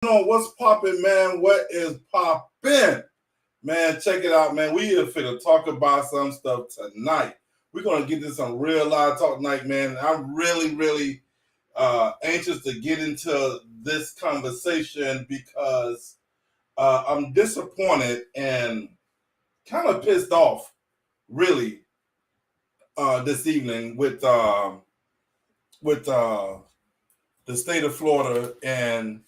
On what's popping, man? What is popping, man? Check it out, man. We are finna talk about some stuff tonight. We're gonna get to some real live talk tonight, man. I'm really anxious to get into this conversation because I'm disappointed and kind of pissed off, really, this evening with the state of Florida, and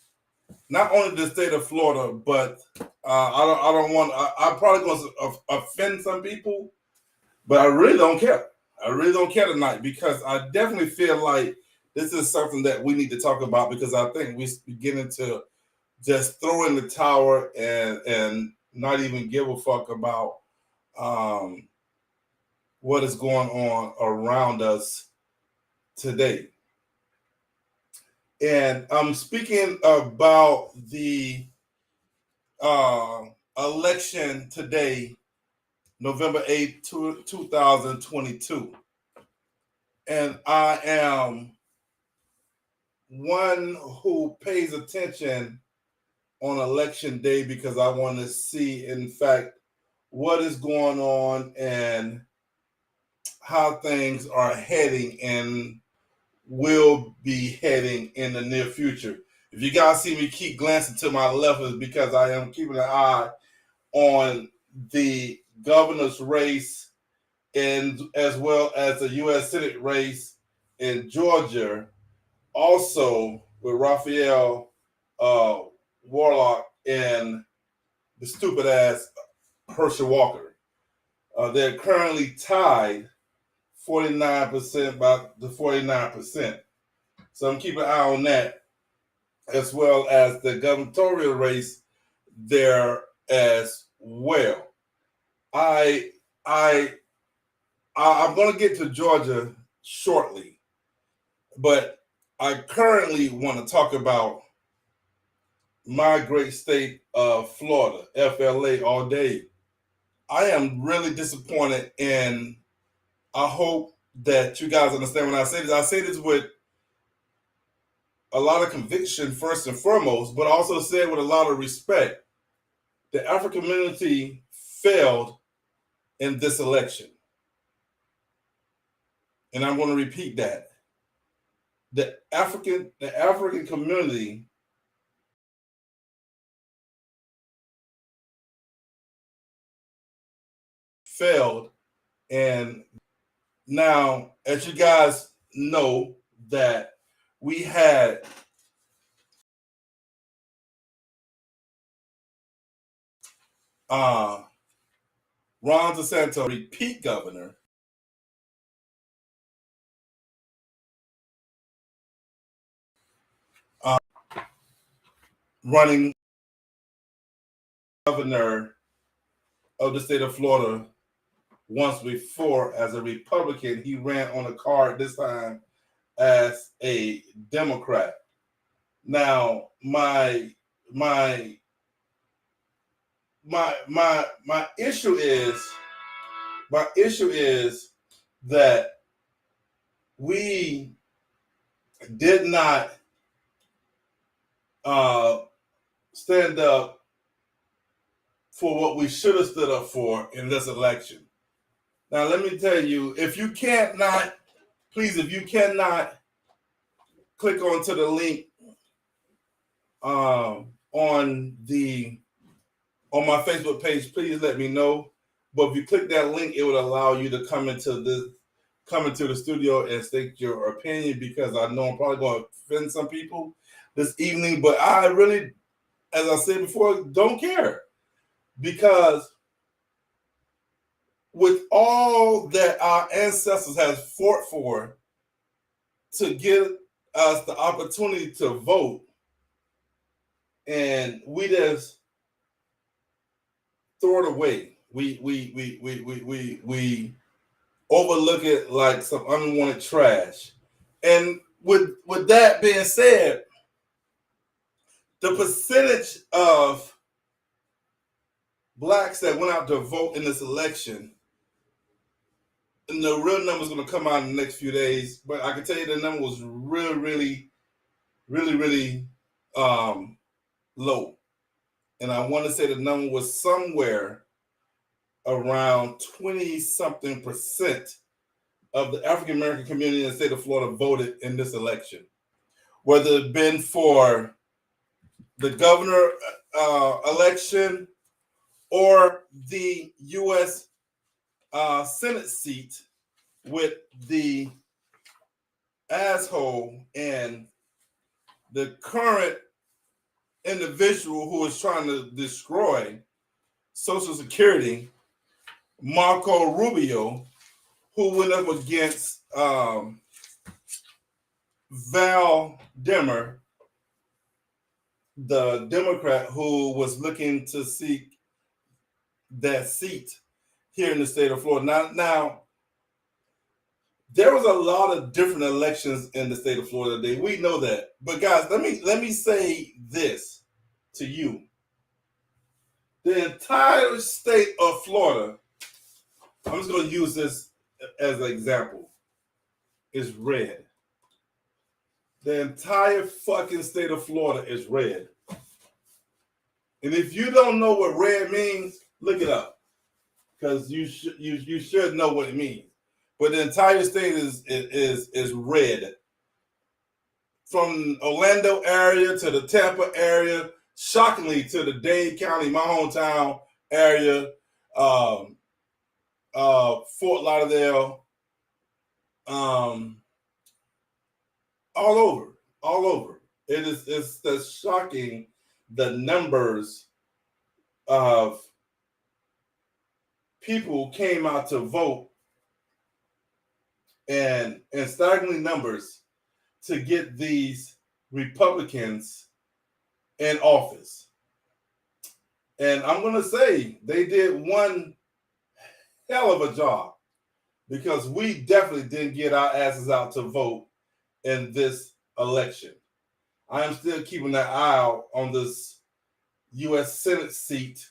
not only the state of Florida, but I don't want. I'm probably going to offend some people, but I really don't care. I really don't care tonight because I definitely feel like this is something that we need to talk about because I think we're beginning to just throw in the towel and not even give a fuck about um, what is going on around us today. And I'm speaking about the uh, election today, November 8th, 2022. And I am one who pays attention on election day because I want to see, in fact, what is going on and how things are heading and will be heading in the near future. If you guys see me keep glancing to my left, is because I am keeping an eye on the governor's race and as well as the U.S. Senate race in Georgia, also with Raphael uh, Warlock and the stupid ass Herschel Walker. They're currently tied 49% by the 49%. So I'm keeping an eye on that, as well as the gubernatorial race there as well. I I I'm going to get to Georgia shortly, but I currently want to talk about my great state of Florida, FLA, all day. I am really disappointed, and I hope that you guys understand when I say this. I say this with a lot of conviction, first and foremost, but also say it with a lot of respect. The African community failed in this election. And I'm going to repeat that. The African community failed. And now, as you guys know, that we had uh, Ron DeSantis, repeat governor, uh, running governor of the state of Florida once before as a Republican. He ran on a card this time as a Democrat. Now, my my issue is that we did not uh, stand up for what we should have stood up for in this election. Now, let me tell you, if you cannot, please, if you cannot click onto the link on my Facebook page, please let me know. But if you click that link, it would allow you to come into the studio and state your opinion because I know I'm probably going to offend some people this evening. But I really, as I said before, don't care because with all that our ancestors have fought for to give us the opportunity to vote, and we just throw it away. We overlook it like some unwanted trash. And with that being said, the percentage of blacks that went out to vote in this election, and the real number is going to come out in the next few days, but I can tell you the number was really, really, really, really low. And I want to say the number was somewhere around 20 something percent of the African American community in the state of Florida voted in this election. Whether it been for the governor election or the U.S. Senate seat with the asshole and the current individual who is trying to destroy Social Security, Marco Rubio, who went up against Val Demmer, the Democrat who was looking to seek that seat here in the state of Florida. Now, there was a lot of different elections in the state of Florida today. We know that. But guys, let me say this to you. The entire state of Florida, I'm just going to use this as an example, is red. The entire fucking state of Florida is red. And if you don't know what red means, look it up. Because you should know what it means. But the entire state is red. From Orlando area to the Tampa area, shockingly to the Dade County, my hometown area, Fort Lauderdale, all over. It's shocking the numbers of people who came out to vote and staggering numbers to get these Republicans in office. And I'm going to say they did one hell of a job because we definitely didn't get our asses out to vote in this election. I am still keeping an eye out on this U.S. Senate seat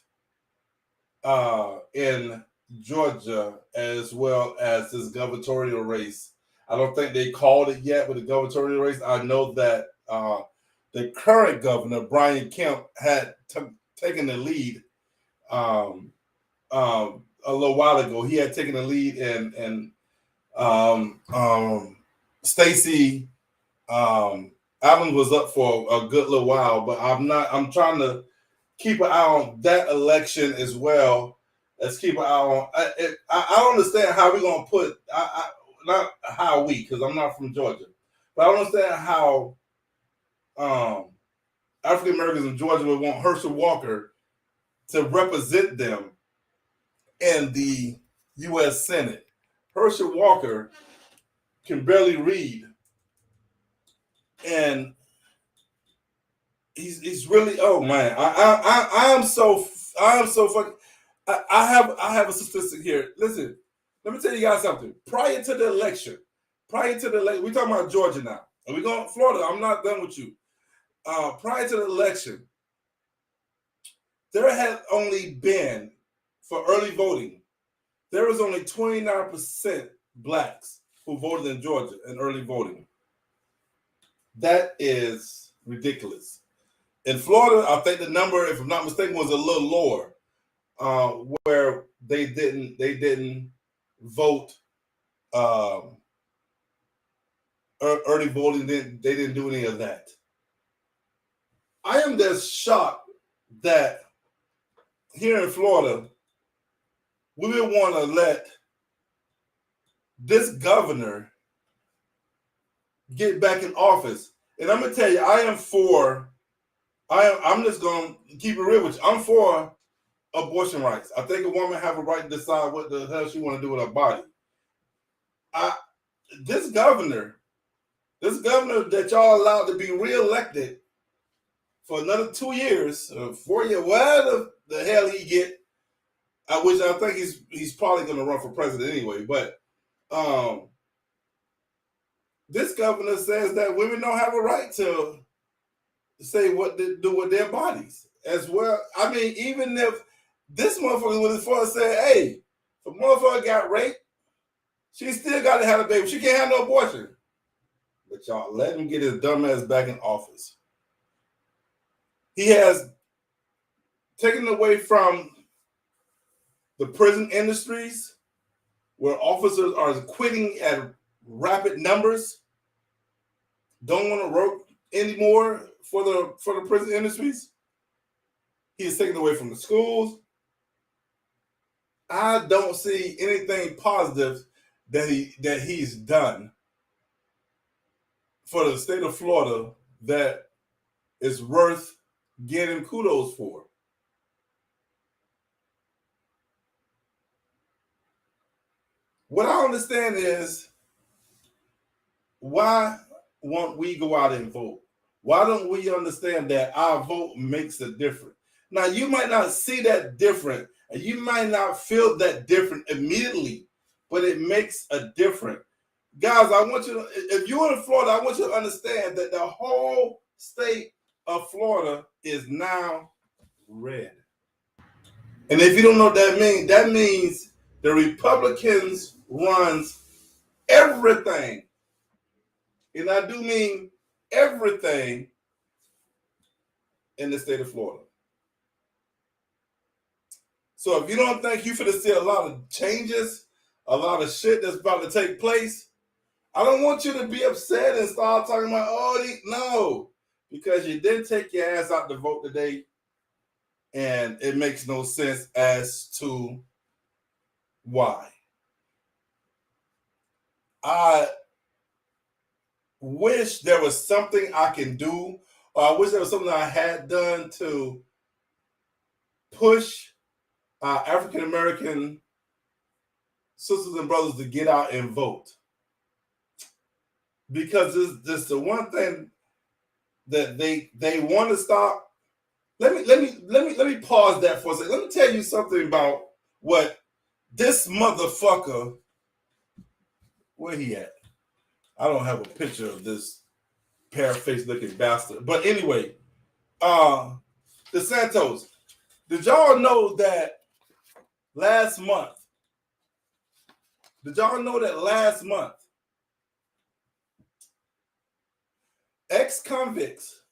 in Georgia, as well as this gubernatorial race. I don't think they called it yet with the gubernatorial race. I know that the current governor, Brian Kemp, had taken the lead a little while ago. He had taken the lead, and Stacey Adams was up for a good little while. But I'm trying to keep an eye on that election as well. Let's keep an eye on. I don't understand how we're gonna put. Not how we, because I'm not from Georgia, but I don't understand how African Americans in Georgia would want Herschel Walker to represent them in the U.S. Senate. Herschel Walker can barely read, and he's really, oh man, I'm so fucking. I have a statistic here. Listen, let me tell you guys something. Prior to the election, we're talking about Georgia now, and we're going to Florida. I'm not done with you. Prior to the election, there had only been, for early voting, there was only 29% blacks who voted in Georgia in early voting. That is ridiculous. In Florida, I think the number, if I'm not mistaken, was a little lower, where they didn't vote early voting. They didn't do any of that. I am just shocked that here in Florida, we would want to let this governor get back in office. And I'm gonna tell you, I'm just gonna keep it real with you. I'm for abortion rights. I think a woman have a right to decide what the hell she want to do with her body. This governor that y'all allowed to be reelected for another 2 years, 4 years, whatever the hell he get, which I think he's probably going to run for president anyway. But this governor says that women don't have a right to say what to do with their bodies as well. I mean, even if this motherfucker would have said, hey, if a motherfucker got raped, she still got to have a baby. She can't have no abortion. But y'all let him get his dumb ass back in office. He has taken away from the prison industries where officers are quitting at rapid numbers, don't want to work anymore for the prison industries. He is taken away from the schools. I don't see anything positive that he's done for the state of Florida that is worth getting kudos for. What I understand is, why won't we go out and vote? Why don't we understand that our vote makes a difference? Now, you might not see that different, and you might not feel that different immediately, but it makes a difference. Guys, I want you to, if you're in Florida, I want you to understand that the whole state of Florida is now red. And if you don't know what that means the Republicans runs everything. And I do mean everything in the state of Florida. So if you don't think you're going to see a lot of changes, a lot of shit that's about to take place, I don't want you to be upset and start talking about, no, because you didn't take your ass out to vote today, and it makes no sense as to why. I wish there was something I can do, or I wish there was something I had done to push African American sisters and brothers to get out and vote, because this the one thing that they want to stop. Let me pause that for a second. Let me tell you something about what this motherfucker. Where he at? I don't have a picture of this pear-faced looking bastard. But anyway, DeSantos, did y'all know that last month? Ex-convicts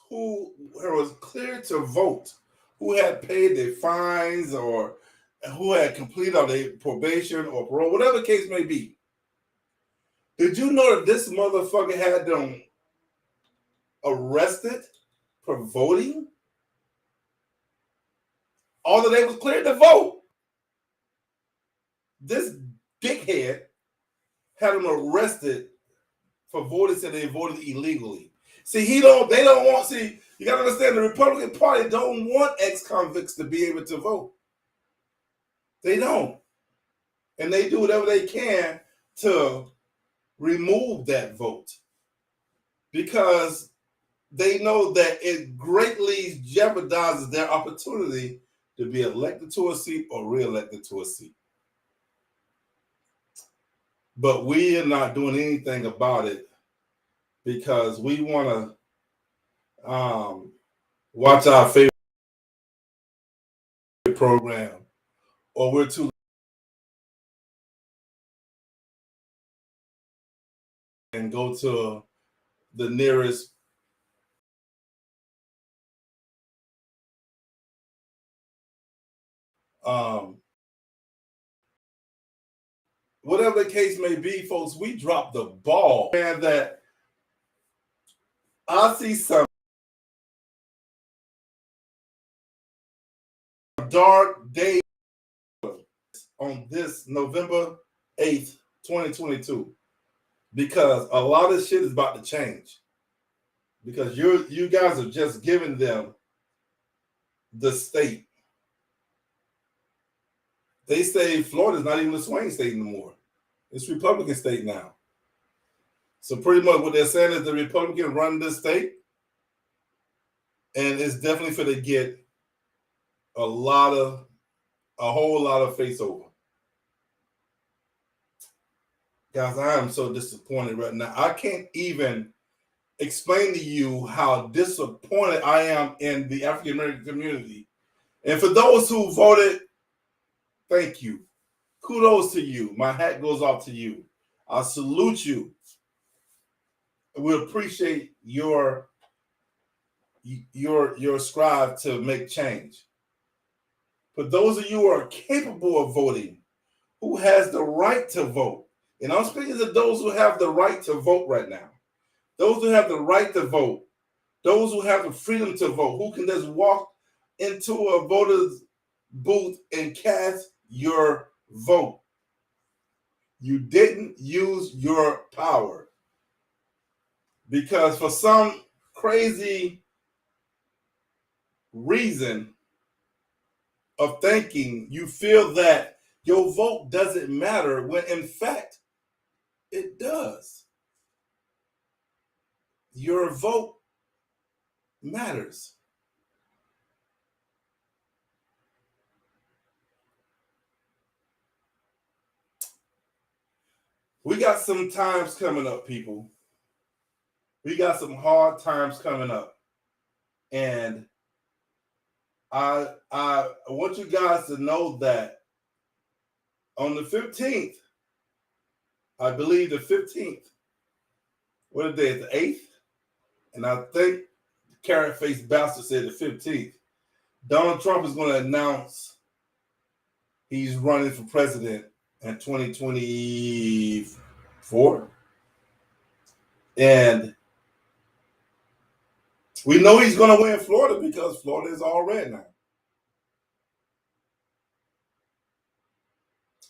who was cleared to vote, who had paid their fines or who had completed their probation or parole, whatever the case may be. Did you know that this motherfucker had them arrested for voting? Although they was cleared to vote, this dickhead had them arrested for voting, said they voted illegally. See, you gotta understand, the Republican Party don't want ex-convicts to be able to vote. They don't. And they do whatever they can to remove that vote, because they know that it greatly jeopardizes their opportunity to be elected to a seat or reelected to a seat. But we are not doing anything about it because we want to watch our favorite program, or we're too and go to the nearest whatever the case may be, folks. We dropped the ball, and that I see some dark days on this November 8th, 2022, because a lot of shit is about to change, because you guys are just giving them the state. They say Florida's not even a swing state anymore. It's Republican state now. So pretty much what they're saying is the Republican run this state, and it's definitely for to get a whole lot of face over. Guys, I am so disappointed right now. I can't even explain to you how disappointed I am in the African American community. And for those who voted, thank you. Kudos to you. My hat goes off to you. I salute you. We appreciate your you're ascribed to make change. But those of you who are capable of voting, who has the right to vote, and I'm speaking to those who have the right to vote right now, those who have the right to vote, those who have the freedom to vote, who can just walk into a voter's booth and cast your vote. You didn't use your power because for some crazy reason of thinking, you feel that your vote doesn't matter when in fact it does. Your vote matters. We got some times coming up, people. We got some hard times coming up. And I want you guys to know that on the 15th, I believe the 15th, what day is the 8th? And I think carrot faced bastard said the 15th. Donald Trump is going to announce he's running for president in 2024. And we know he's going to win Florida because Florida is all red now.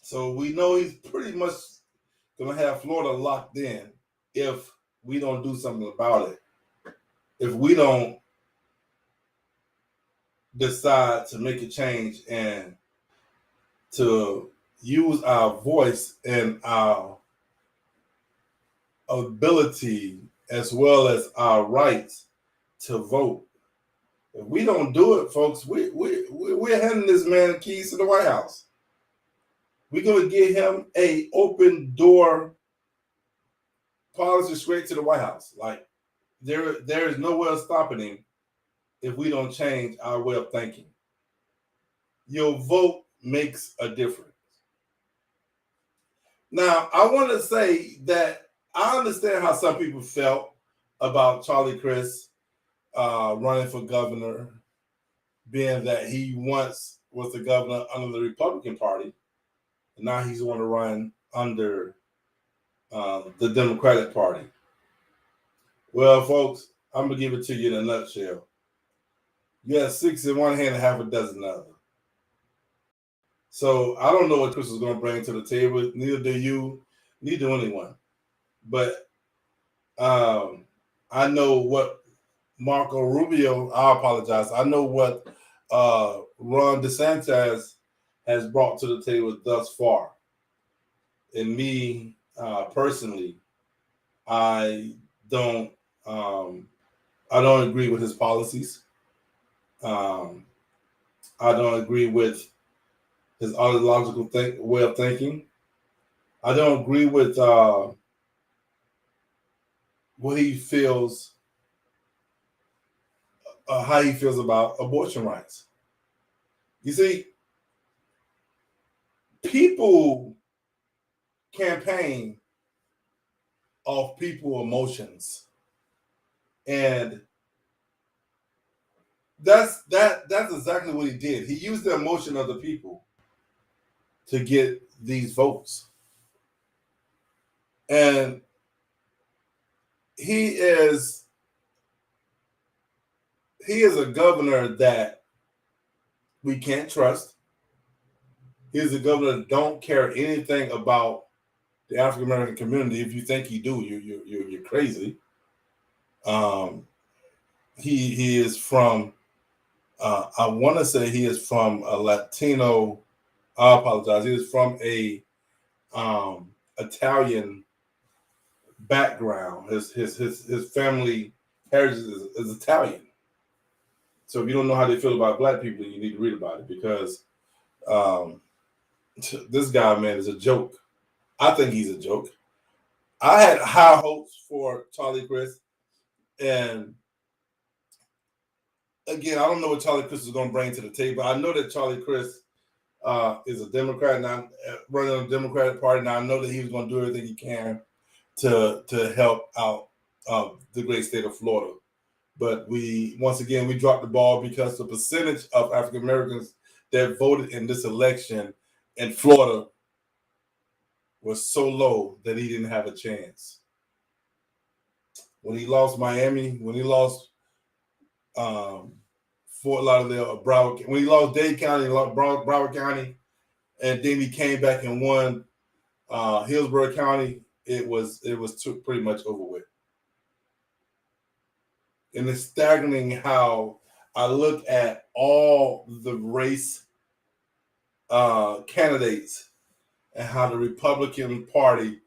So we know he's pretty much going to have Florida locked in if we don't do something about it. If we don't decide to make a change and to use our voice and our ability as well as our rights to vote. If we don't do it, folks, we're handing this man the keys to the White House. We're going to give him a open door policy straight to the White House. Like there is nowhere stopping him if we don't change our way of thinking. Your vote makes a difference. Now, I want to say that I understand how some people felt about Charlie Crist running for governor, being that he once was the governor under the Republican Party, and now he's going to run under the Democratic Party. Well, folks, I'm going to give it to you in a nutshell. You have 6 in one hand and half a dozen in the other. So I don't know what Chris is going to bring to the table. Neither do you, neither do anyone. But I know what Marco Rubio, I apologize. I know what Ron DeSantis has brought to the table thus far. And me personally, I don't agree with his policies. I don't agree with his ideological way of thinking. I don't agree with what he feels, how he feels about abortion rights. You see, people campaign off people's emotions, and that's exactly what he did. He used the emotion of the people to get these votes. And he is a governor that we can't trust. He is a governor that don't care anything about the African American community. If you think you do, you're crazy. He is from I want to say he is from a Latino. I apologize. He is from a Italian background. His family heritage is Italian. So if you don't know how they feel about black people, you need to read about it because this guy, man, is a joke. I think he's a joke. I had high hopes for Charlie Crist, and again, I don't know what Charlie Crist is going to bring to the table. I know that Charlie Crist is a Democrat, now running on the Democratic Party. Now I know that he's going to do everything he can to help out the great state of Florida. But once again, we dropped the ball because the percentage of African Americans that voted in this election in Florida was so low that he didn't have a chance. When he lost Miami, when he lost Fort Lauderdale, Broward, when he lost Dade County, Broward County, and then he came back and won Hillsborough County, it was pretty much over with. And it's staggering how I look at all the race candidates and how the Republican Party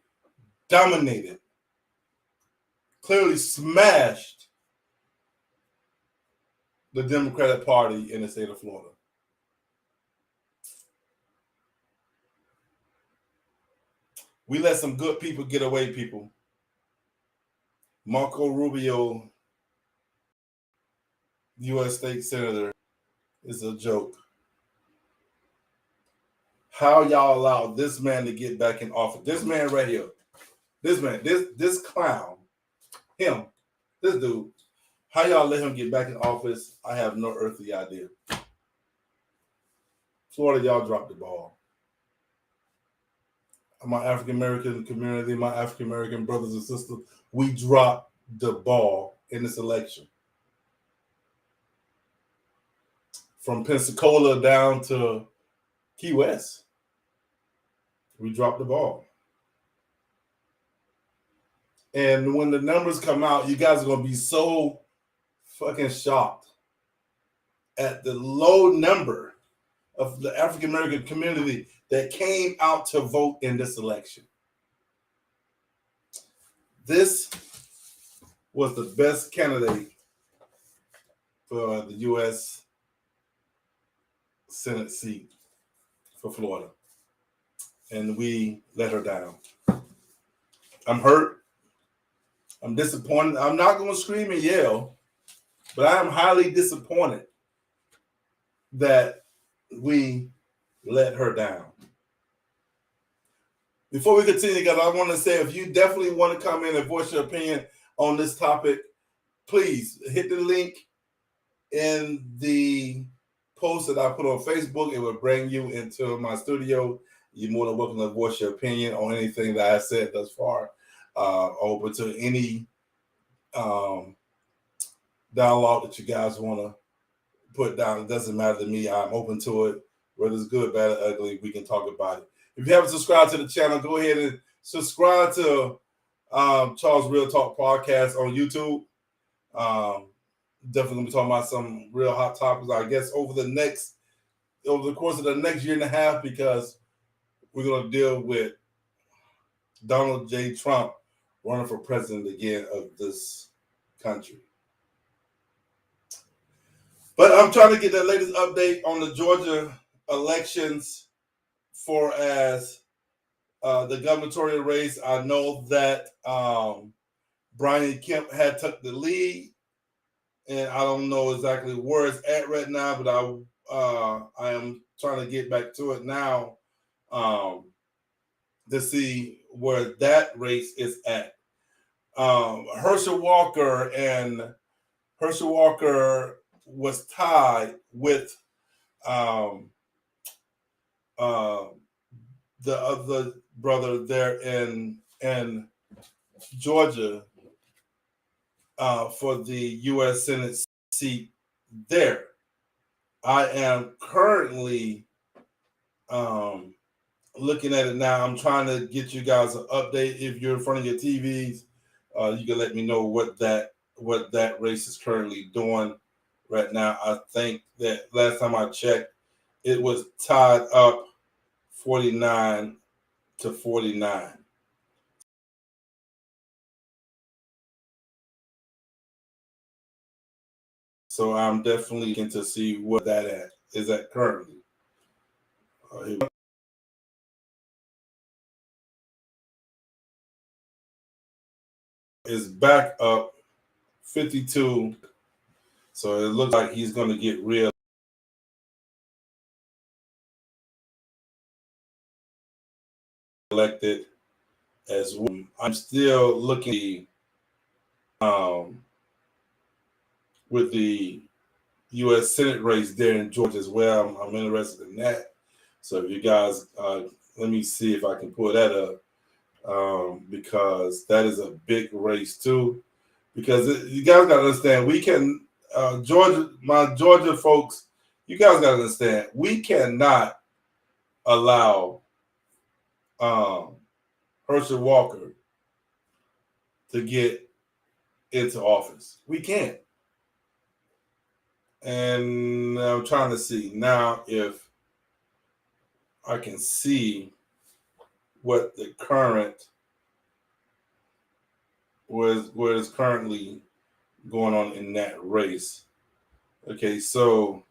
dominated, clearly smashed the Democratic Party in the state of Florida. We let some good people get away, people. Marco Rubio, U.S. State Senator, is a joke. How y'all allow this man to get back in office? This man right here, this man, this clown, him, this dude. How y'all let him get back in office? I have no earthly idea. Florida, y'all dropped the ball. My African American community, my African American brothers and sisters, we dropped the ball in this election. From Pensacola down to Key West, we dropped the ball. And when the numbers come out, you guys are going to be so fucking shocked at the low number of the African American community that came out to vote in this election. This was the best candidate for the U.S. Senate seat for Florida. And we let her down. I'm hurt. I'm disappointed. I'm not going to scream and yell, but I am highly disappointed that we let her down. Before we continue, guys, I want to say if you definitely want to come in and voice your opinion on this topic, please hit the link in the post that I put on Facebook. It will bring you into my studio. You're more than welcome to voice your opinion on anything that I said thus far. Open to any dialogue that you guys want to put down. It doesn't matter to me. I'm open to it. Whether it's good, bad, or ugly, we can talk about it. If you haven't subscribed to the channel, go ahead and subscribe to Charles Real Talk Podcast on YouTube. Definitely going to be talking about some real hot topics, I guess, over the course of the next year and a half, because we're going to deal with Donald J. Trump running for president again of this country. But I'm trying to get the latest update on the Georgia elections for as the gubernatorial race. I know that Brian Kemp had took the lead, and I don't know exactly where it's at right now, but I am trying to get back to it now to see where that race is at. Herschel Walker was tied with the other brother there in Georgia for the U.S. Senate seat there. I am currently looking at it now. I'm trying to get you guys an update. If you're in front of your TVs, you can let me know what that race is currently doing right now. I think that last time I checked, it was tied up 49-49. So I'm definitely looking to see what that is at currently. Is back up 52. So it looks like he's going to get re-elected as well. I'm still looking with the U.S. Senate race there in Georgia as well. I'm interested in that. So if you guys, let me see if I can pull that up, because that is a big race too. Because you guys got to understand, we can, Georgia, my Georgia folks, you guys got to understand, we cannot allow Herschel Walker to get into office. We can't. And I'm trying to see now if I can see what the current what is currently going on in that race. Okay, so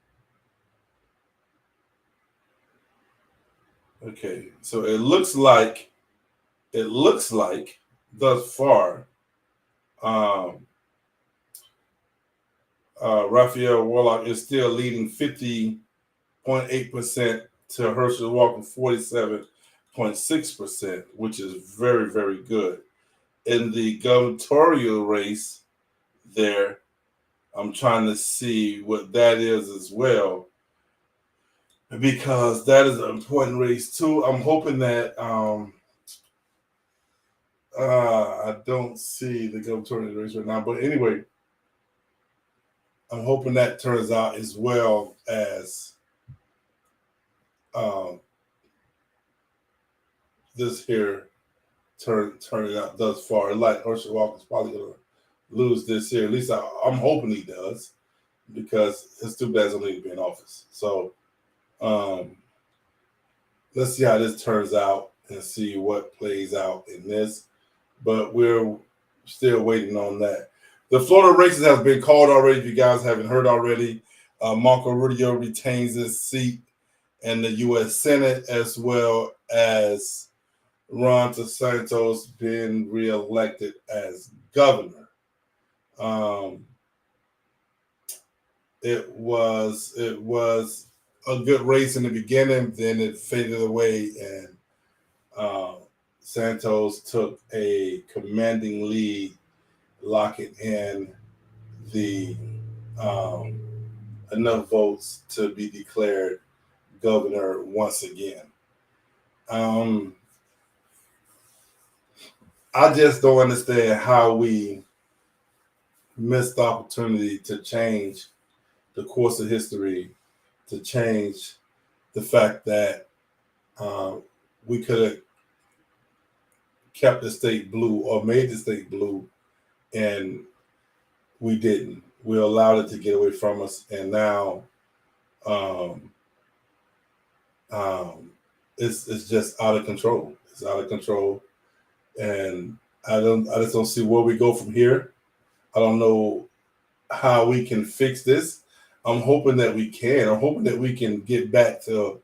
it looks like thus far, Raphael Warlock is still leading 50.8% to Herschel Walker 47.6%, which is very, very good. In the gubernatorial race there, I'm trying to see what that is as well, because that is an important race too. I'm hoping that I don't see the gubernatorial race right now, but anyway, I'm hoping that turns out as well as this here turning out thus far. Like Herschel Walker's probably gonna lose this here. At least I'm hoping he does, because it's too bad he's only to be in office. So let's see how this turns out and see what plays out in this. But we're still waiting on that. The Florida races have been called already. If you guys haven't heard already, Marco Rubio retains his seat in the U.S. Senate, as well as Ron DeSantis being reelected as governor. It was a good race in the beginning, then it faded away, and Santos took a commanding lead, locking in the enough votes to be declared governor once again. I just don't understand how we missed the opportunity to change the course of history, to change the fact that we could have kept the state blue or made the state blue, and we didn't. We allowed it to get away from us, and now it's just out of control. It's out of control, and I just don't see where we go from here. I don't know how we can fix this. I'm hoping that we can. I'm hoping that we can get back to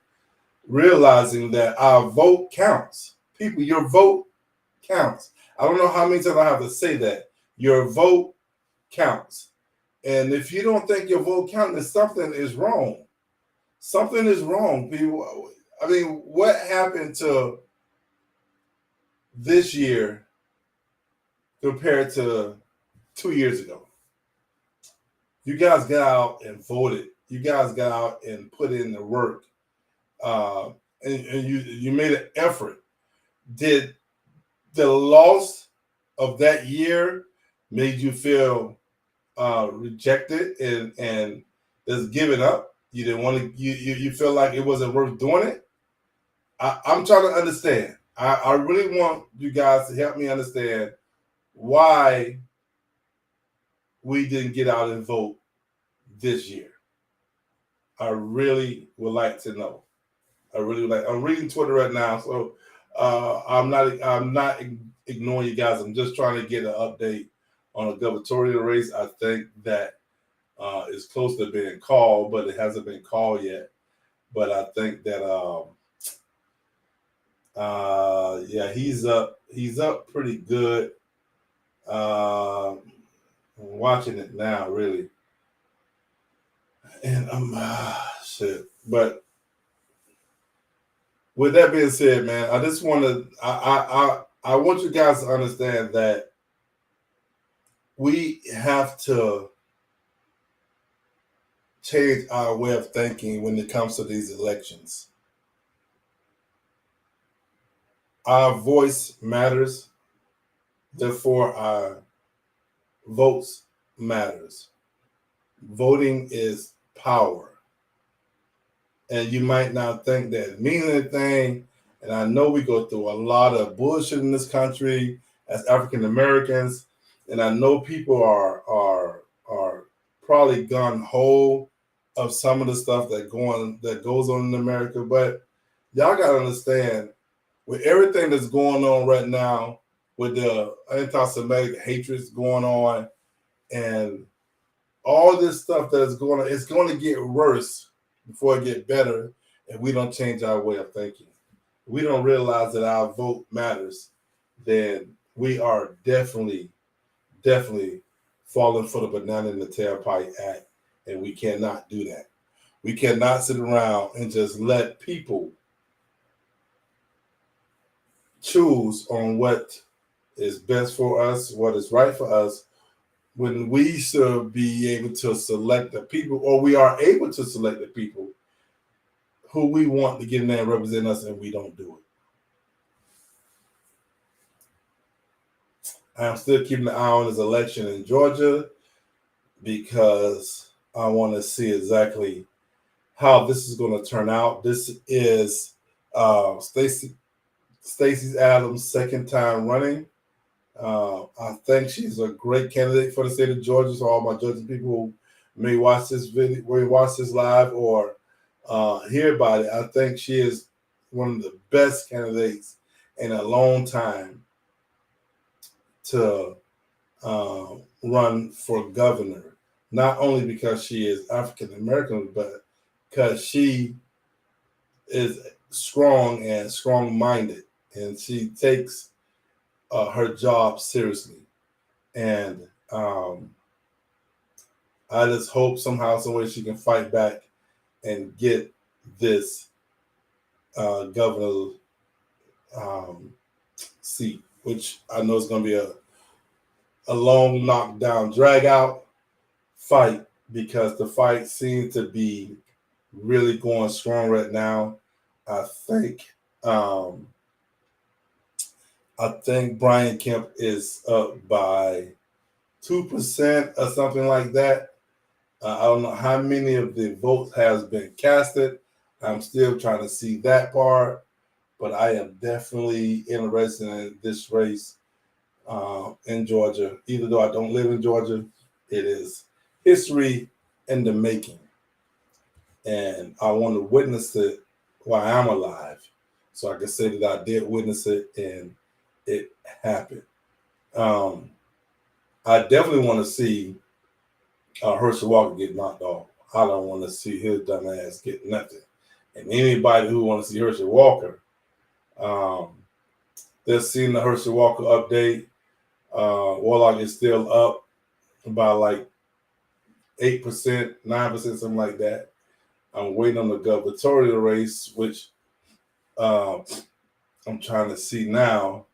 realizing that our vote counts. People, your vote counts. I don't know how many times I have to say that. Your vote counts. And if you don't think your vote counts, then something is wrong. Something is wrong, people. I mean, what happened to this year compared to 2 years ago? You guys got out and voted. You guys got out and put in the work. And you made an effort. Did the loss of that year made you feel rejected and just giving up? You didn't want to. You feel like it wasn't worth doing it. I'm trying to understand. I really want you guys to help me understand why we didn't get out and vote this year. I really would like to know. I really would like. I'm reading Twitter right now, so I'm not ignoring you guys. I'm just trying to get an update on a gubernatorial race. I think that is close to being called, but it hasn't been called yet. But I think that yeah, he's up pretty good. I'm watching it now, really, and I'm shit. But with that being said, man, I just want to I want you guys to understand that we have to change our way of thinking when it comes to these elections. Our voice matters, therefore our votes matters. Voting is power. And you might not think that it means anything. And I know we go through a lot of bullshit in this country as African Americans, and I know people are probably gun ho of some of the stuff that goes on in America. But y'all gotta understand, with everything that's going on right now, with the anti-Semitic hatreds going on, and all this stuff that is going on, it's going to get worse before it get better if we don't change our way of thinking. If we don't realize that our vote matters, then we are definitely falling for the banana in the tailpipe act, and we cannot do that. We cannot sit around and just let people choose on what is best for us, what is right for us, when we should be able to select the people, or we are able to select the people who we want to get in there and represent us, and we don't do it. I'm still keeping an eye on this election in Georgia because I want to see exactly how this is going to turn out. This is Stacey Adams' second time running. I think she's a great candidate for the state of Georgia. So all my Georgia people who may watch this video, may watch this live, or hear about it, I think she is one of the best candidates in a long time to run for governor. Not only because she is African American, but because she is strong and strong-minded, and she takes her job seriously. And I just hope somehow, some way she can fight back and get this governor seat, which I know is going to be a long knockdown, drag out fight, because the fight seems to be really going strong right now. I think Brian Kemp is up by 2% or something like that. I don't know how many of the votes has been casted. I'm still trying to see that part, but I am definitely interested in this race in Georgia. Even though I don't live in Georgia, it is history in the making, and I want to witness it while I'm alive, so I can say that I did witness it and it happened. I definitely want to see Herschel Walker get knocked off. I don't want to see his dumb ass get nothing. And anybody who wants to see Herschel Walker, they're seeing the Herschel Walker update. Warlock is still up by like 8%, 9%, something like that. I'm waiting on the gubernatorial race, which I'm trying to see now.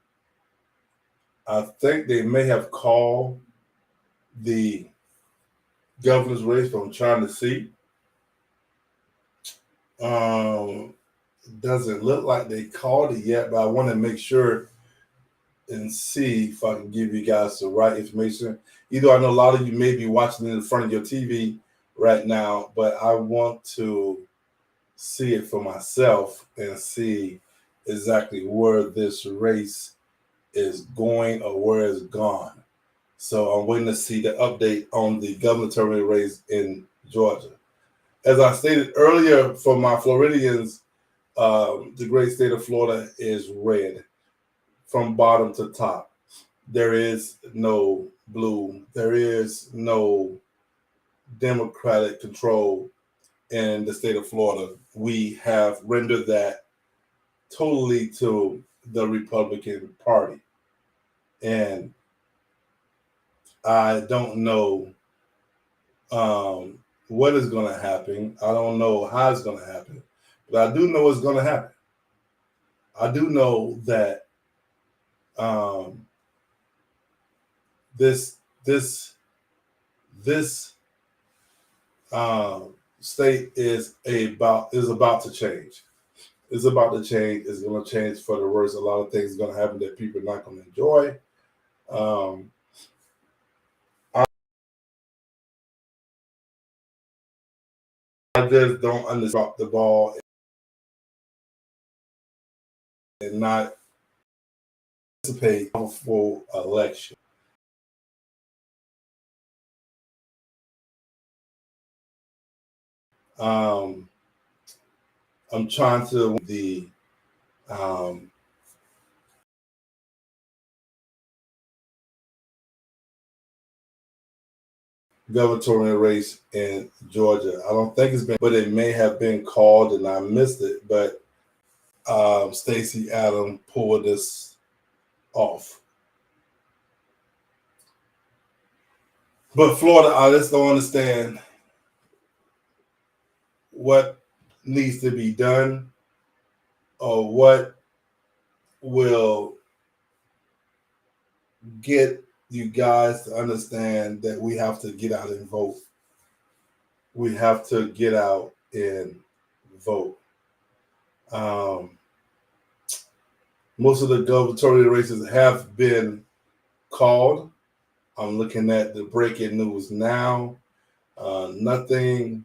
I think they may have called the governor's race, but I'm trying to see. Doesn't look like they called it yet, but I want to make sure and see if I can give you guys the right information. Either I know a lot of you may be watching it in front of your TV right now, but I want to see it for myself and see exactly where this race is going or where it's gone. So I'm waiting to see the update on the gubernatorial race in Georgia. As I stated earlier, for my Floridians, the great state of Florida is red from bottom to top. There is no blue. There is no Democratic control in the state of Florida. We have rendered that totally to the Republican Party. And I don't know what is going to happen. I don't know how it's going to happen. But I do know it's going to happen. I do know that this state is about to change. It's about to change. It's going to change for the worse. A lot of things are going to happen that people are not going to enjoy. Um, I just don't understand the ball and not participate in a full election. Um, I'm trying to the um, gubernatorial race in Georgia. I don't think it's been, but it may have been called and I missed it. But Stacey Adams pulled this off. But Florida, I just don't understand what needs to be done or what will get you guys to understand that we have to get out and vote. We have to get out and vote. Most of the gubernatorial races have been called. I'm looking at the breaking news now. Nothing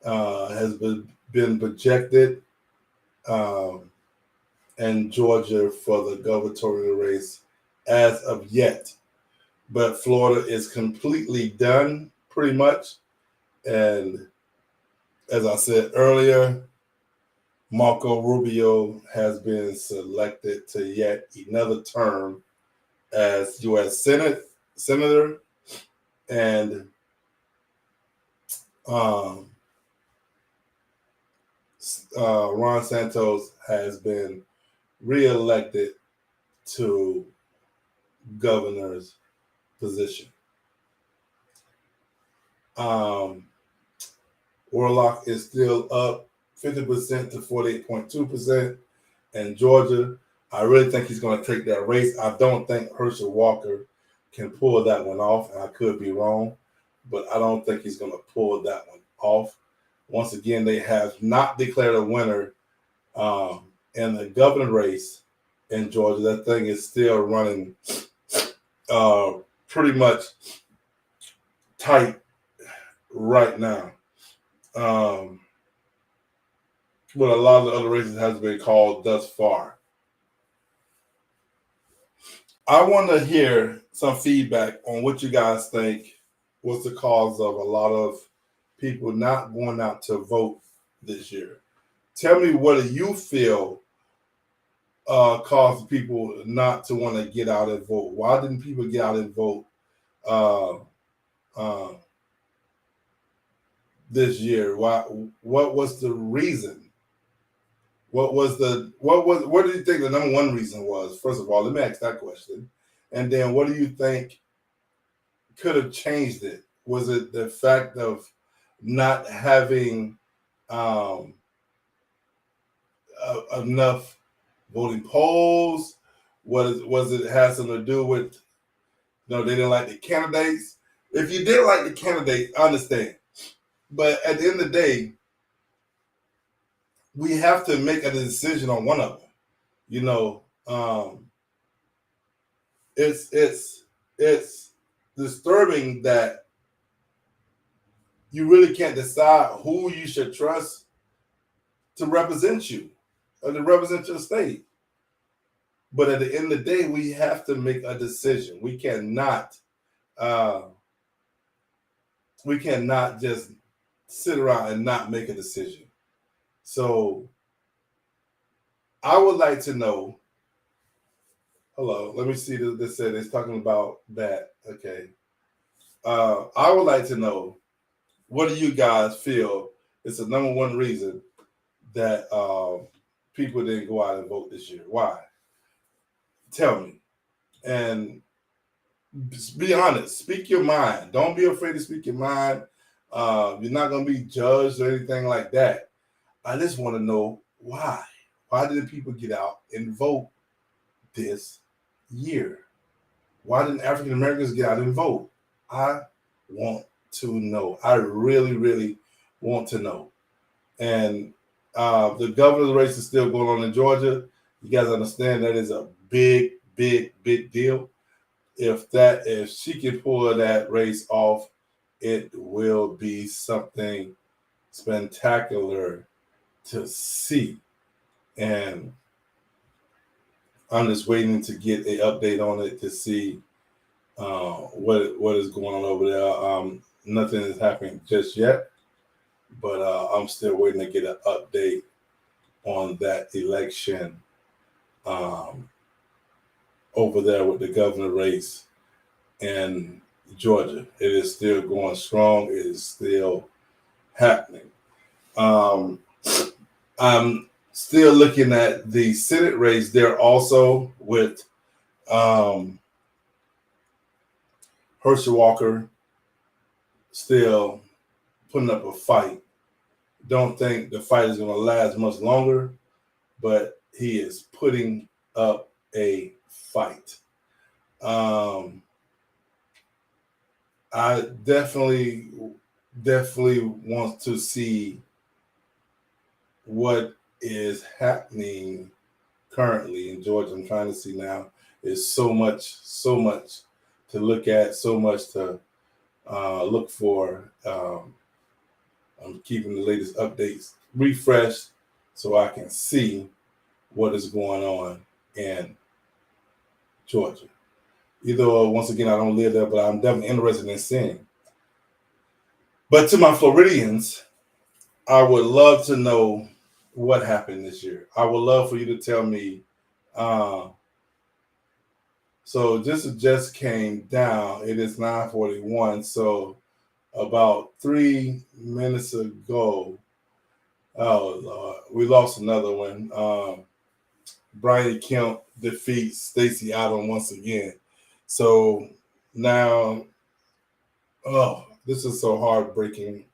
has been projected in Georgia for the gubernatorial race as of yet. But Florida is completely done, pretty much. And as I said earlier, Marco Rubio has been selected to yet another term as U.S. Senator. And um, Ron Santos has been reelected to governor's position. Warlock is still up 50% to 48.2%. And Georgia, I really think he's going to take that race. I don't think Herschel Walker can pull that one off, and I could be wrong, but I don't think he's going to pull that one off. Once again, they have not declared a winner in the governor race in Georgia. That thing is still running pretty much tight right now. But a lot of the other races has been called thus far. I want to hear some feedback on what you guys think was the cause of a lot of people not going out to vote this year. Tell me, what do you feel caused people not to want to get out and vote? Why didn't people get out and vote uh, uh, this year? Why? What was the reason? What do you think the number one reason was? First of all, let me ask that question. And then what do you think could have changed it? Was it the fact of not having enough voting polls? Was it has something to do with they didn't like the candidates? If you didn't like the candidate, I understand. But at the end of the day, we have to make a decision on one of them. You know, it's disturbing that you really can't decide who you should trust to represent you or to represent your state. But at the end of the day, we have to make a decision. Uh, we cannot just sit around and not make a decision. So I would like to know. Hello, let me see. This said it's talking about that. Okay. I would like to know, what do you guys feel is the number one reason that people didn't go out and vote this year? Why? Tell me. And be honest. Speak your mind. Don't be afraid to speak your mind. You're not going to be judged or anything like that. I just want to know why. Why didn't people get out and vote this year? Why didn't African Americans get out and vote? I want to know. I really, really want to know. And the governor's race is still going on in Georgia. You guys understand that is a big, big, big deal. If she can pull that race off, it will be something spectacular to see. And I'm just waiting to get an update on it to see what is going on over there. Nothing is happening just yet, but I'm still waiting to get an update on that election over there with the governor race in Georgia. It is still going strong. It is still happening. I'm still looking at the Senate race there also with Herschel Walker still putting up a fight. Don't think the fight is going to last much longer, but he is putting up a fight. I definitely want to see what is happening currently in Georgia. I'm trying to see now. There's so much to look at, so much to look for. I'm keeping the latest updates refreshed so I can see what is going on in Georgia. Either once again, I don't live there, but I'm definitely interested in seeing. But to my Floridians, I would love to know what happened this year. I would love for you to tell me. So this just came down. It is 9:41. So about 3 minutes ago, oh Lord, we lost another one. Brian Kemp defeats Stacey Adams once again. So now, oh, this is so heartbreaking.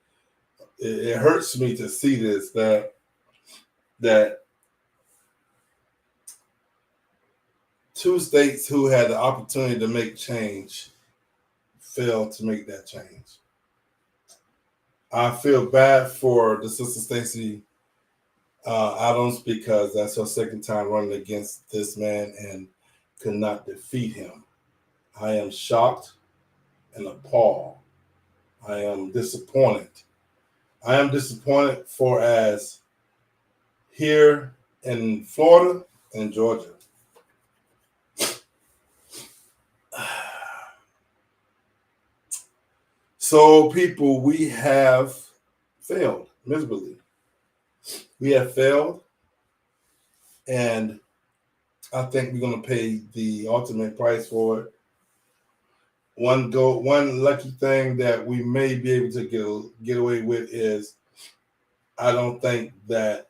It hurts me to see this, that two states who had the opportunity to make change failed to make that change. I feel bad for the sister Stacey Adams because that's her second time running against this man and could not defeat him. I am shocked and appalled. I am disappointed. I am disappointed for as here in Florida and Georgia. So, people, we have failed miserably. We have failed, and I think we're going to pay the ultimate price for it. One lucky thing that we may be able to get away with is I don't think that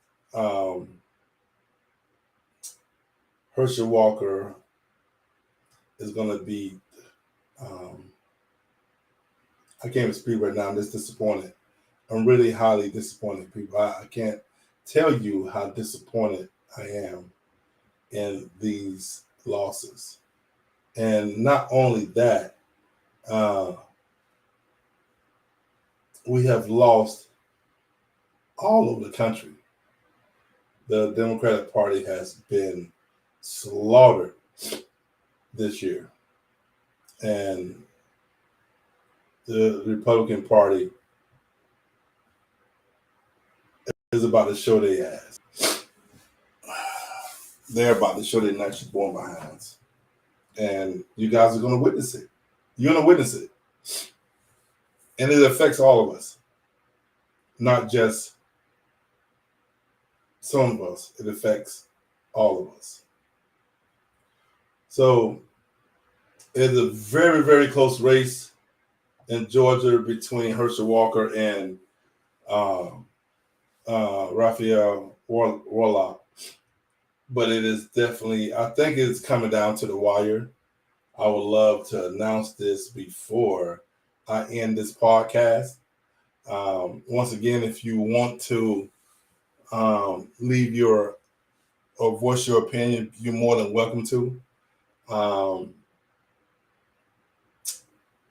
Herschel Walker is going to be. I can't even speak right now. I'm just disappointed. I'm really highly disappointed, people. I can't tell you how disappointed I am in these losses. And not only that, we have lost all over the country. The Democratic Party has been slaughtered this year. And the Republican Party is about to show their ass. They're about to show their natural born behinds. And you guys are going to witness it. You're going to witness it. And it affects all of us. Not just some of us. It affects all of us. So it's a very, very close race in Georgia between Herschel Walker and Raphael Warnock. But it is definitely, I think it's coming down to the wire. I would love to announce this before I end this podcast. Once again, if you want to leave or voice your opinion, you're more than welcome to.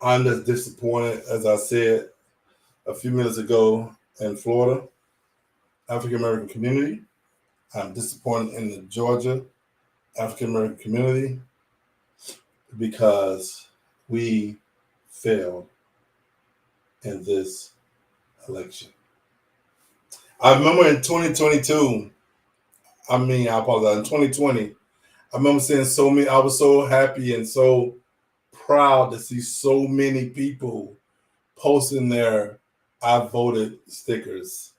I'm just disappointed, as I said a few minutes ago, in Florida African American community. I'm disappointed in the Georgia African American community because we failed in this election. I remember in 2022, I apologize, in 2020, I remember seeing so many, I was so happy and so proud to see so many people posting their I voted stickers.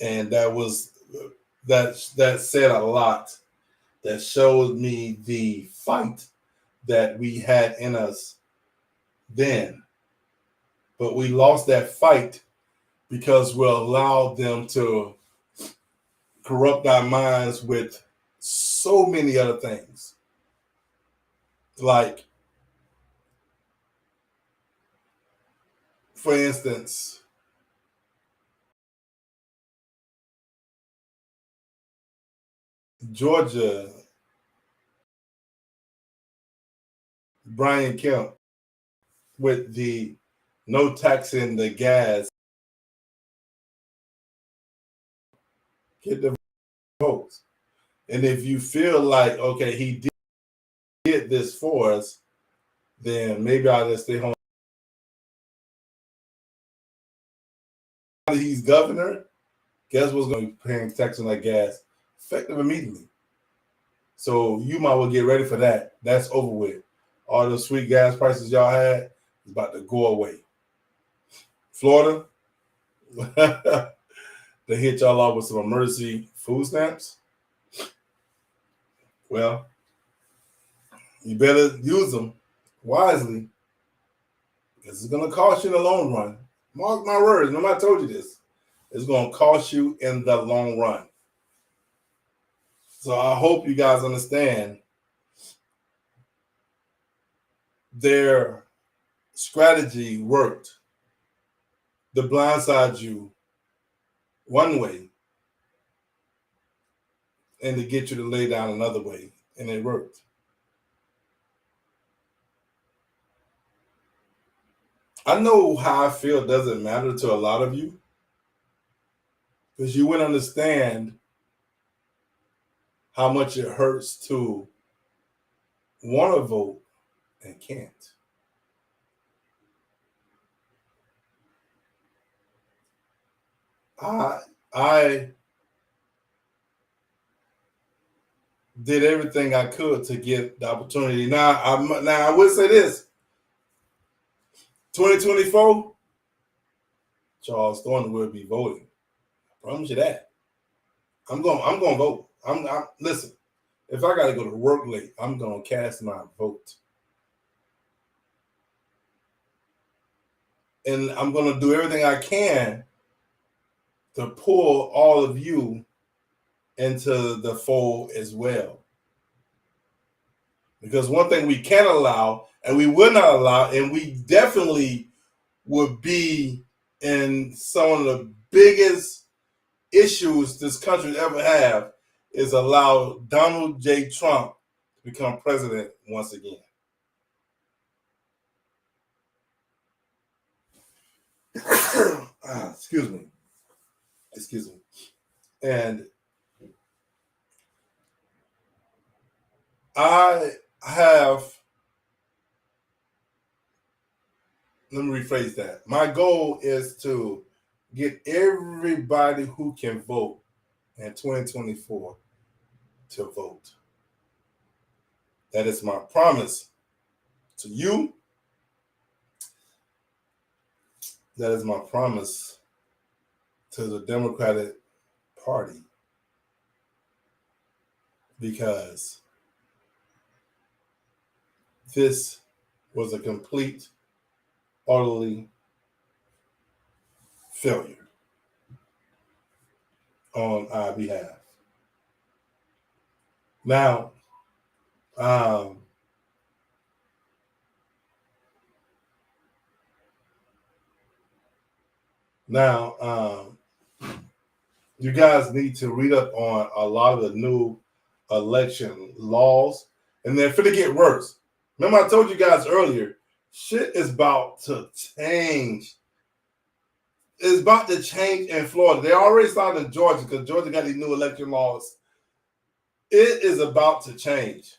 And that said a lot. That showed me the fight that we had in us then. But we lost that fight because we allowed them to corrupt our minds with so many other things. Like, for instance, Georgia, Brian Kemp, with the no taxing the gas, get the votes. And if you feel like, okay, he did this for us, then maybe I'll just stay home. He's governor, guess what's going to be paying tax on that gas effective immediately. So you might well get ready for that. That's over with. All those sweet gas prices y'all had is about to go away. Florida, they hit y'all off with some emergency food stamps. Well, you better use them wisely because it's going to cost you in the long run. Mark my words. Remember I told you this. It's going to cost you in the long run. So I hope you guys understand their strategy worked to blindside you one way and to get you to lay down another way, and it worked. I know how I feel doesn't matter to a lot of you because you wouldn't understand how much it hurts to want to vote and can't. I did everything I could to get the opportunity. Now I would say this: 2024, Charles Thornton will be voting. I promise you that. I'm going to vote. I'm listen. If I got to go to work late, I'm going to cast my vote. And I'm going to do everything I can to pull all of you into the fold as well. Because one thing we can't allow, and we will not allow, and we definitely would be in some of the biggest issues this country ever have, is allow Donald J. Trump to become president once again. Excuse me. And I have, let me rephrase that. My goal is to get everybody who can vote in 2024 to vote. That is my promise to you. That is my promise to the Democratic Party. Because this was a complete, utterly failure on our behalf. Now, you guys need to read up on a lot of the new election laws, and they're finna get worse. Remember, I told you guys earlier, shit is about to change is about to change in Florida. They already started in Georgia because Georgia got these new election laws. It is about to change.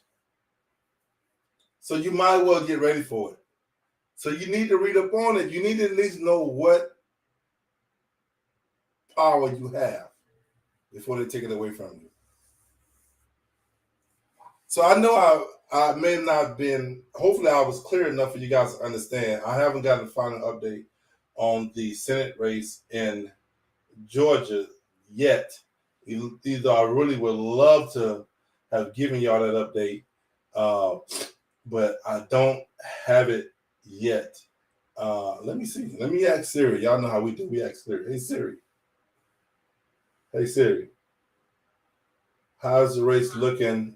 So you might as well get ready for it. So you need to read up on it. You need to at least know what power you have before they take it away from you. So I know I may not have been, hopefully I was clear enough for you guys to understand. I haven't gotten a final update on the Senate race in Georgia yet. Either I really would love to have given y'all that update, but I don't have it yet. Let me see. Let me ask Siri. Y'all know how we do. We ask Siri. Hey Siri. Hey Siri. How's the race looking?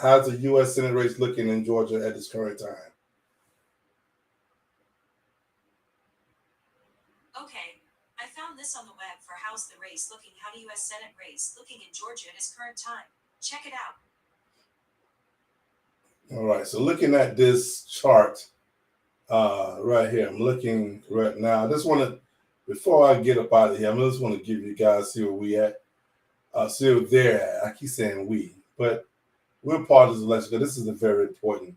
How's the U.S. Senate race looking in Georgia at this current time? Okay, I found this on the web for how's the race looking. How the U.S. Senate race looking in Georgia at its current time. Check it out. All right, so looking at this chart right here, I'm looking right now. I just want to, before I get up out of here, I just want to give you guys, see where we at, see where they're at. I keep saying we, but we're part of this election because this is a very important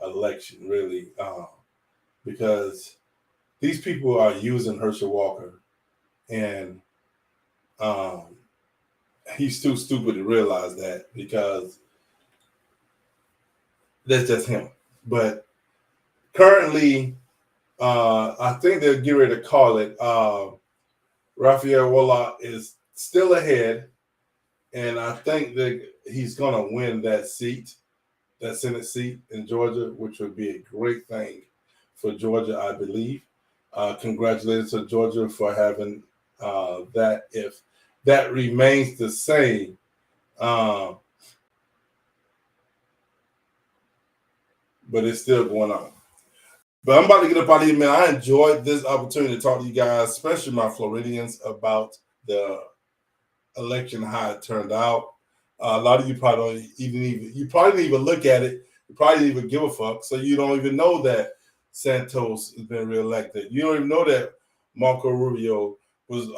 election, really, because these people are using Herschel Walker, and he's too stupid to realize that because that's just him. But currently, I think they're getting ready to call it. Raphael Warnock is still ahead, and I think that he's going to win that seat, that Senate seat in Georgia, which would be a great thing for Georgia, I believe. Congratulations to Georgia for having that. If that remains the same, but it's still going on. But I'm about to get up out of here, man. I enjoyed this opportunity to talk to you guys, especially my Floridians, about the election, how it turned out. A lot of you probably don't you probably didn't even look at it. You probably didn't even give a fuck. So you don't even know that Santos has been reelected. You don't even know that Marco Rubio was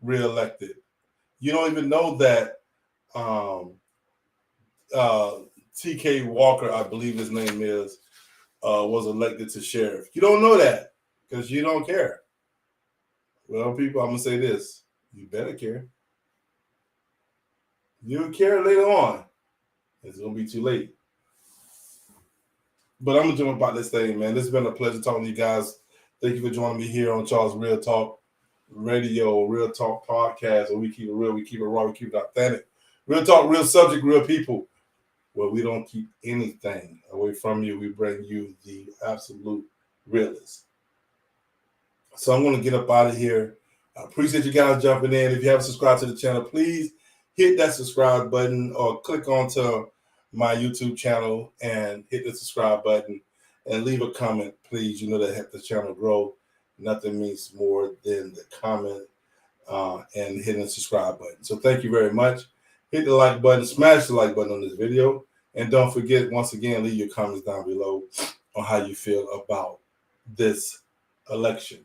reelected. You don't even know that T.K. Walker, I believe his name is, was elected to sheriff. You don't know that because you don't care. Well, people, I'm going to say this. You better care. You'll care later on. It's going to be too late. But I'm going to jump about this thing, man. This has been a pleasure talking to you guys. Thank you for joining me here on Charles Real Talk Radio, Real Talk Podcast, where we keep it real, we keep it raw, we keep it authentic. Real talk, real subject, real people. Where we don't keep anything away from you. We bring you the absolute realest. So I'm going to get up out of here. I appreciate you guys jumping in. If you haven't subscribed to the channel, please hit that subscribe button or click onto my YouTube channel and hit the subscribe button and leave a comment, please. You know that helps the channel grow. Nothing means more than the comment and hitting the subscribe button. So thank you very much. Hit the like button, smash the like button on this video. And don't forget, once again, leave your comments down below on how you feel about this election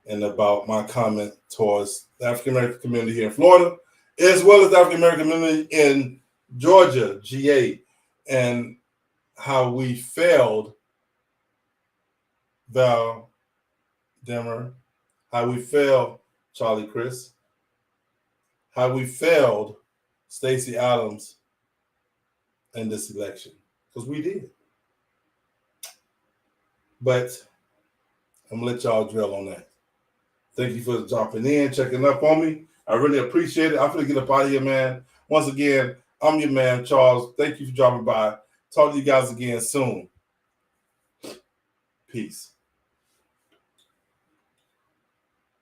and about my comment towards the African-American community here in Florida, as well as the African-American community in Georgia, GA, and how we failed Val Demmer, how we failed Charlie Crist, how we failed Stacey Adams in this election, because we did. But I'm gonna let y'all drill on that. Thank you for dropping in, checking up on me. I really appreciate it. I'm gonna get up out of here, man. Once again, I'm your man, Charles. Thank you for dropping by. Talk to you guys again soon. Peace.